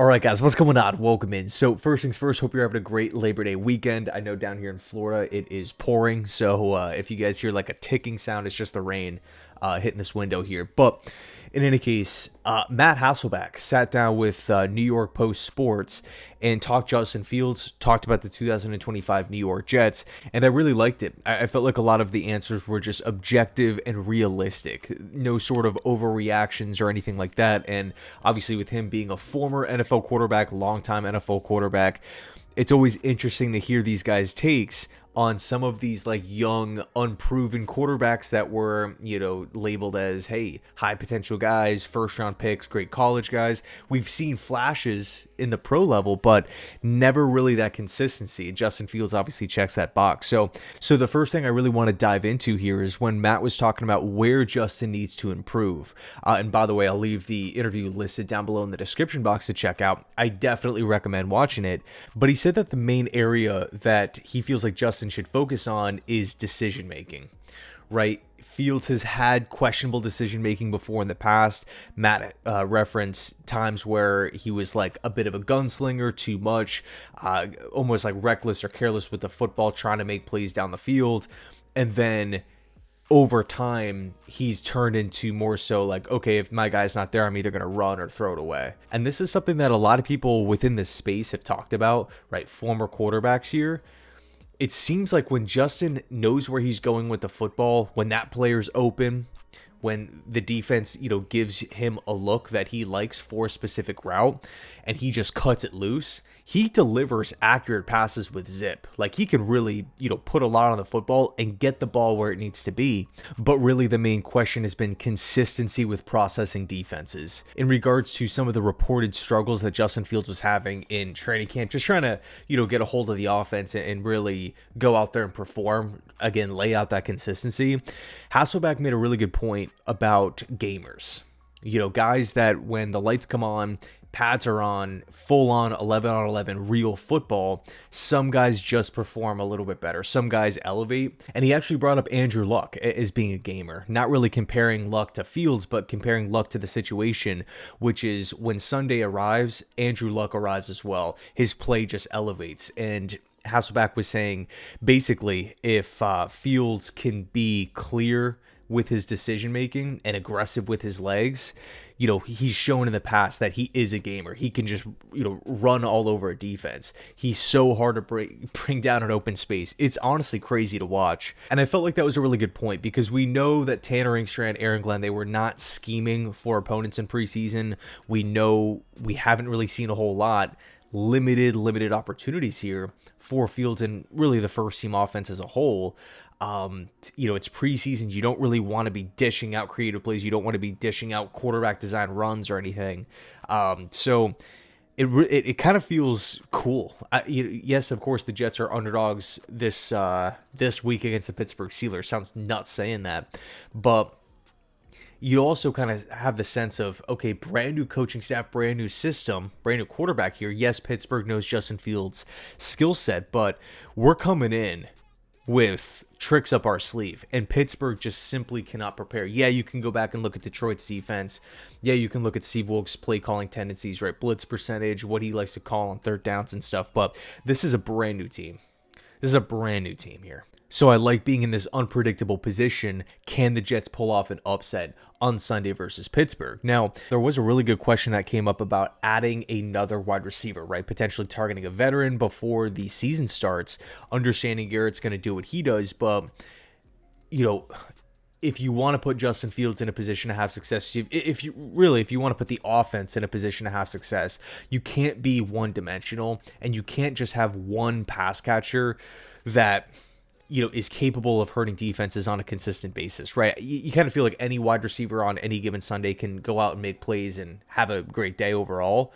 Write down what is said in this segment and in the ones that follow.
All right, guys, what's going on? Welcome in. So first things first, hope you're having a great Labor Day weekend. I know down here in Florida it is pouring, so if you guys hear like a ticking sound, it's just the rain hitting this window here. But in any case, Matt Hasselbeck sat down with New York Post Sports and talked Justin Fields, talked about the 2025 New York Jets, and I really liked it. I felt like a lot of the answers were just objective and realistic, no sort of overreactions or anything like that. And obviously with him being a former NFL quarterback, longtime NFL quarterback, it's always interesting to hear these guys' takes on some of these like young, unproven quarterbacks that were, labeled as, hey, high potential guys, first round picks, great college guys. We've seen flashes in the pro level, but never really that consistency. And Justin Fields obviously checks that box. So the first thing I really want to dive into here is when Matt was talking about where Justin needs to improve. And by the way, I'll leave the interview listed down below in the description box to check out. I definitely recommend watching it. But he said that the main area that he feels like Justin should focus on is decision making, right? Fields has had questionable decision making before in the past. Matt referenced times where he was like a bit of a gunslinger, too much, almost like reckless or careless with the football, trying to make plays down the field. And then over time, he's turned into more so like, okay, if my guy's not there, I'm either going to run or throw it away. And this is something that a lot of people within this space have talked about, right? Former quarterbacks here. It seems like when Justin knows where he's going with the football, when that player's open, when the defense, gives him a look that he likes for a specific route and he just cuts it loose, he delivers accurate passes with zip. Like he can really, put a lot on the football and get the ball where it needs to be. But really the main question has been consistency with processing defenses. In regards to some of the reported struggles that Justin Fields was having in training camp, just trying to, get a hold of the offense and really go out there and perform, again, lay out that consistency. Hasselbeck made a really good point about gamers. Guys that when the lights come on, pads are on, full on 11 on 11 real football, some guys just perform a little bit better. Some guys elevate. And he actually brought up Andrew Luck as being a gamer, not really comparing Luck to Fields, but comparing Luck to the situation, which is when Sunday arrives, Andrew Luck arrives as well. His play just elevates. And Hasselbeck was saying basically if Fields can be clear with his decision making and aggressive with his legs, he's shown in the past that he is a gamer. He can just, run all over a defense. He's so hard to bring down an open space. It's honestly crazy to watch. And I felt like that was a really good point because we know that Tanner Engstrand, Aaron Glenn, they were not scheming for opponents in preseason. We know we haven't really seen a whole lot. Limited opportunities here for Fields and really the first team offense as a whole. It's preseason. You don't really want to be dishing out creative plays. You don't want to be dishing out quarterback design runs or anything. So it kind of feels cool. Yes, of course, the Jets are underdogs this week against the Pittsburgh Steelers. Sounds nuts saying that, but you also kind of have the sense of, okay, brand new coaching staff, brand new system, brand new quarterback here. Yes, Pittsburgh knows Justin Fields' skill set, but we're coming in with tricks up our sleeve, and Pittsburgh just simply cannot prepare. Yeah, you can go back and look at Detroit's defense. Yeah, you can look at Steve Wilkes' play calling tendencies, right? Blitz percentage, what he likes to call on third downs and stuff, but this is a brand new team. This is a brand new team here. So I like being in this unpredictable position. Can the Jets pull off an upset on Sunday versus Pittsburgh? Now, there was a really good question that came up about adding another wide receiver, right? Potentially targeting a veteran before the season starts, understanding Garrett's going to do what he does. But, if you want to put Justin Fields in a position to have success, if you want to put the offense in a position to have success, you can't be one-dimensional, and you can't just have one pass catcher that is capable of hurting defenses on a consistent basis, right? You kind of feel like any wide receiver on any given Sunday can go out and make plays and have a great day overall,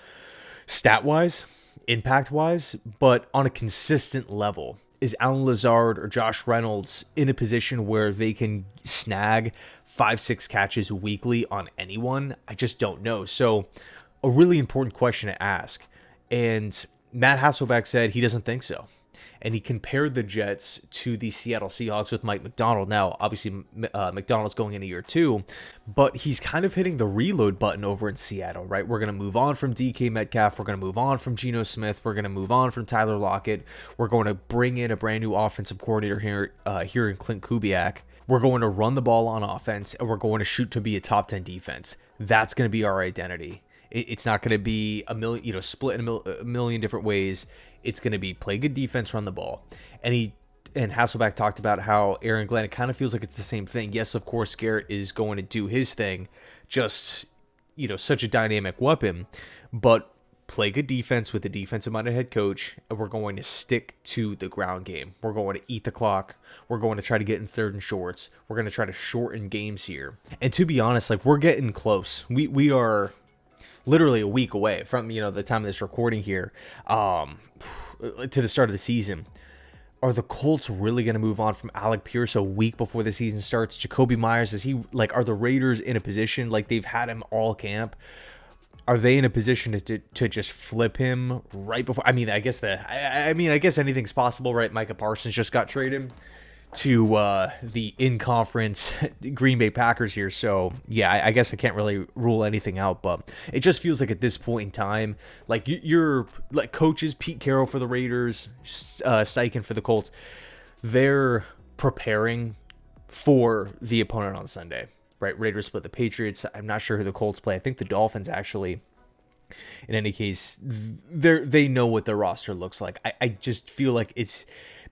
stat-wise, impact-wise, but on a consistent level. Is Alan Lazard or Josh Reynolds in a position where they can snag 5-6 catches weekly on anyone? I just don't know. So a really important question to ask. And Matt Hasselbeck said he doesn't think so. and he compared the Jets to the Seattle Seahawks with Mike Macdonald. Now, obviously, Macdonald's going into year 2, but he's kind of hitting the reload button over in Seattle, right? We're going to move on from DK Metcalf. We're going to move on from Geno Smith. We're going to move on from Tyler Lockett. We're going to bring in a brand new offensive coordinator here in Clint Kubiak. We're going to run the ball on offense, and we're going to shoot to be a top 10 defense. That's going to be our identity. It's not going to be split in a million different ways. It's going to be play good defense, run the ball. And Hasselbeck talked about how Aaron Glenn, it kind of feels like it's the same thing. Yes, of course, Garrett is going to do his thing, just, such a dynamic weapon, but play good defense with a defensive-minded head coach, and we're going to stick to the ground game. We're going to eat the clock. We're going to try to get in third and shorts. We're going to try to shorten games here. And to be honest, we're getting close. We are literally a week away from, the time of this recording here, to the start of the season. Are the Colts really going to move on from Alec Pierce a week before the season starts? Jakobi Meyers, are the Raiders in a position, they've had him all camp? Are they in a position to just flip him right before? I guess anything's possible, right? Micah Parsons just got traded to the in-conference Green Bay Packers here. So, yeah, I guess I can't really rule anything out, but it just feels like at this point in time, you're coaches, Pete Carroll for the Raiders, Steichen for the Colts, they're preparing for the opponent on Sunday, right? Raiders split the Patriots. I'm not sure who the Colts play. I think the Dolphins actually. In any case, they know what their roster looks like. I just feel like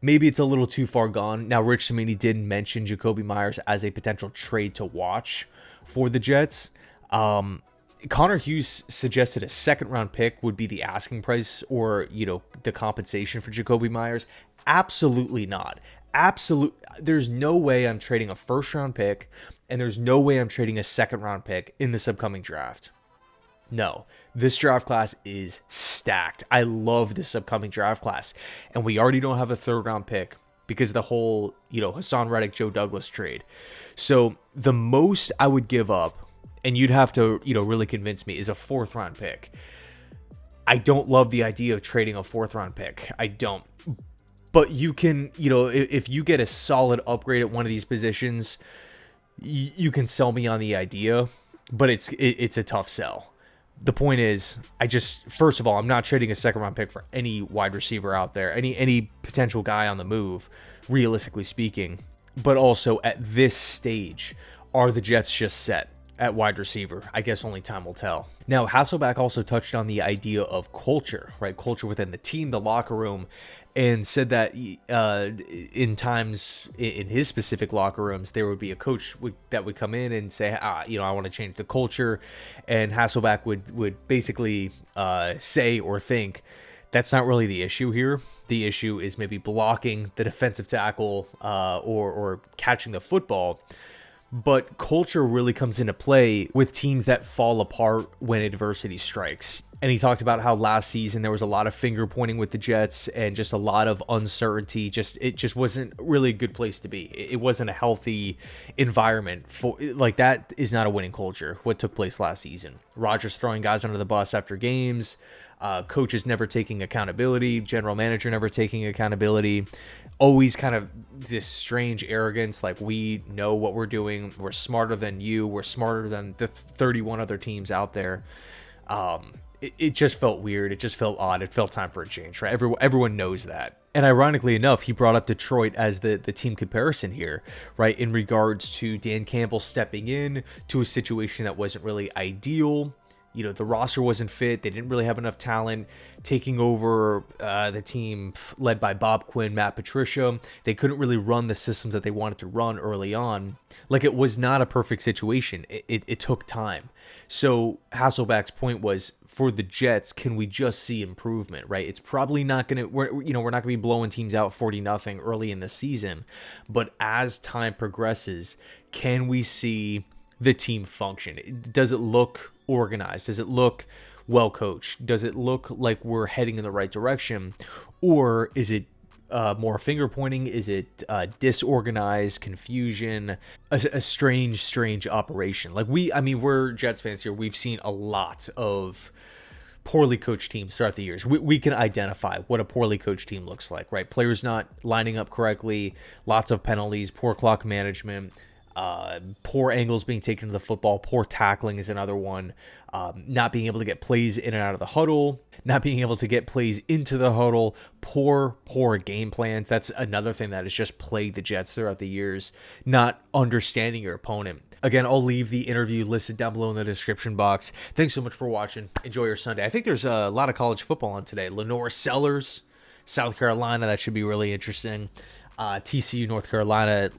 maybe it's a little too far gone. Now, Rich Cimini did mention Jakobi Meyers as a potential trade to watch for the Jets. Connor Hughes suggested a second-round pick would be the asking price or, the compensation for Jakobi Meyers. Absolutely not. There's no way I'm trading a first-round pick, and there's no way I'm trading a second-round pick in this upcoming draft. No, this draft class is stacked. I love this upcoming draft class. And we already don't have a third-round pick because of the whole, Hassan Reddick, Joe Douglas trade. So the most I would give up, and you'd have to, really convince me, is a fourth-round pick. I don't love the idea of trading a fourth-round pick. I don't. But you can, if you get a solid upgrade at one of these positions, you can sell me on the idea, but it's a tough sell. The point is, first of all, I'm not trading a second round pick for any wide receiver out there, any potential guy on the move, realistically speaking. But also at this stage, are the Jets just set at wide receiver? I guess only time will tell. Now, Hasselbeck also touched on the idea of culture, right? Culture within the team, the locker room, and said that in times in his specific locker rooms, there would be a coach that would come in and say, I want to change the culture. And Hasselbeck would basically say or think that's not really the issue here. The issue is maybe blocking the defensive tackle or catching the football. But culture really comes into play with teams that fall apart when adversity strikes. And he talked about how last season there was a lot of finger pointing with the Jets and just a lot of uncertainty. It just wasn't really a good place to be. It wasn't a healthy environment for that is not a winning culture. What took place last season? Rodgers throwing guys under the bus after games, coaches never taking accountability, general manager never taking accountability. Always kind of this strange arrogance, we know what we're doing. We're smarter than you. We're smarter than the 31 other teams out there. It just felt weird. It just felt odd. It felt time for a change, right? Everyone knows that. And ironically enough, he brought up Detroit as the team comparison here, right? In regards to Dan Campbell stepping in to a situation that wasn't really ideal. The roster wasn't fit. They didn't really have enough talent. Taking over the team led by Bob Quinn, Matt Patricia. They couldn't really run the systems that they wanted to run early on. It was not a perfect situation. It took time. So Hasselbeck's point was, for the Jets, can we just see improvement, right? It's probably not going to, we're not going to be blowing teams out 40-0 early in the season. But as time progresses, can we see the team function? Does it look organized? Does it look well coached? Does it look like we're heading in the right direction? Or is it more finger pointing? Is it disorganized, confusion, a strange operation? We're Jets fans here. We've seen a lot of poorly coached teams throughout the years. We can identify what a poorly coached team looks like, right? Players not lining up correctly, lots of penalties, poor clock management, poor angles being taken to the football, poor tackling is another one, not being able to get plays in and out of the huddle, not being able to get plays into the huddle, poor game plans. That's another thing that has just plagued the Jets throughout the years, not understanding your opponent. Again, I'll leave the interview listed down below in the description box. Thanks so much for watching. Enjoy your Sunday. I think there's a lot of college football on today. Lenore Sellers, South Carolina. That should be really interesting. TCU, North Carolina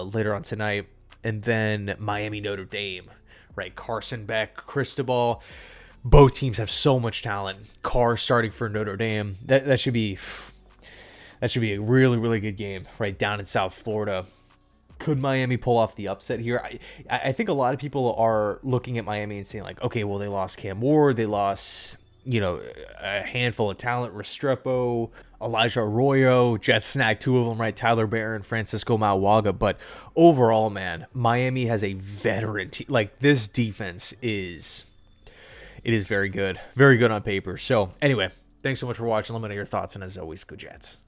later on tonight. And then Miami, Notre Dame. Right, Carson Beck, Cristobal. Both teams have so much talent. Carr starting for Notre Dame. That should be a really, really good game right down in South Florida. Could Miami pull off the upset here? I think a lot of people are looking at Miami and saying like, okay, well, they lost Cam Ward, they lost, a handful of talent, Restrepo, Elijah Arroyo, Jets snagged two of them, right? Tyler Barron, Francisco Mauaga. But overall, man, Miami has a veteran team. Like, this defense is very good. Very good on paper. So anyway, thanks so much for watching. Let me know your thoughts, and as always, go Jets.